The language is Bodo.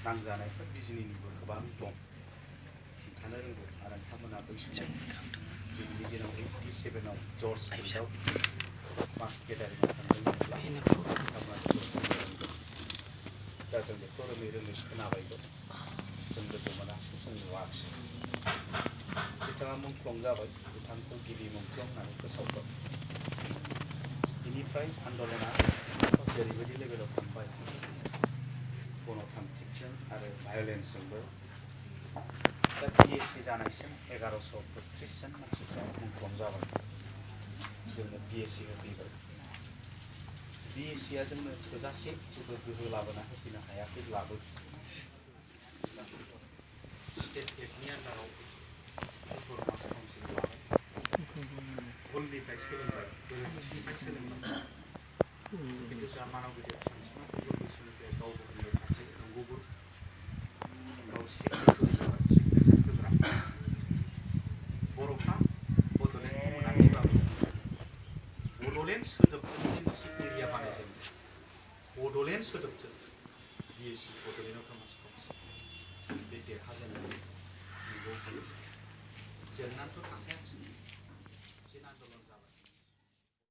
नांजानायफोर बिजिनिनिबो गोबां दं खिन्थानो रोंगौ आरो नोंथांमोना बै समाव दिनैनि दिनाव 87 जर्ज फिल्डआव मास गेदारिंआव थांदोंमोनब्ला नोंथांमोना जोबोद बुंनो रोंगौ। दा जों बेखौ रोङै रोङै खोनाबायल', जों लोगो मोनाखिसै, जों नुवाखिसै। बिथाङा मुंख्लं जाबाय, बिथांखौ गिबि मुंख्लं होननानै फोसावबाय। बिनिफ्राय आन्दलना जेरैबायदि लेभेलाव थांबाय, गणतान्त्रिकजों आरो भायलेन्सजोंबो। दा BSc जानायसिम 1132 जन मानसिफ्रा मुंख्लं जाबाय। जोंनो BSc होफैबाय। BScआ जोंनो थोजासे जेबो गोहो लाबोना होफैनो हायाखैब्लाबो स्टेट एक्टनि आन्दाराव अट'नमास काउन्सिल लाबाय। भुलनिफ्राय सोलोंबाय, गोरोन्थिनिफ्राय सोलोंबाय। खिन्थु जोंहा मानबीय सानसुमा फुकन बैसोमुतिया गावबो बुंबाय थाखायो, नंगौबो। गाव सिगनेसार होग्रा। बर'फ्रा बड'लेण्डखौ मोनाखैबाबो बड'लेण्ड सोदोबजों मोनसे एरिया बानायजेनदों। बड'लेण्ड सोदोबजों BSc बड'लेण्ड अट'नमास काउन्सिल बे देरहाजेननाय नंगौ। जेंनाथ' थाखाया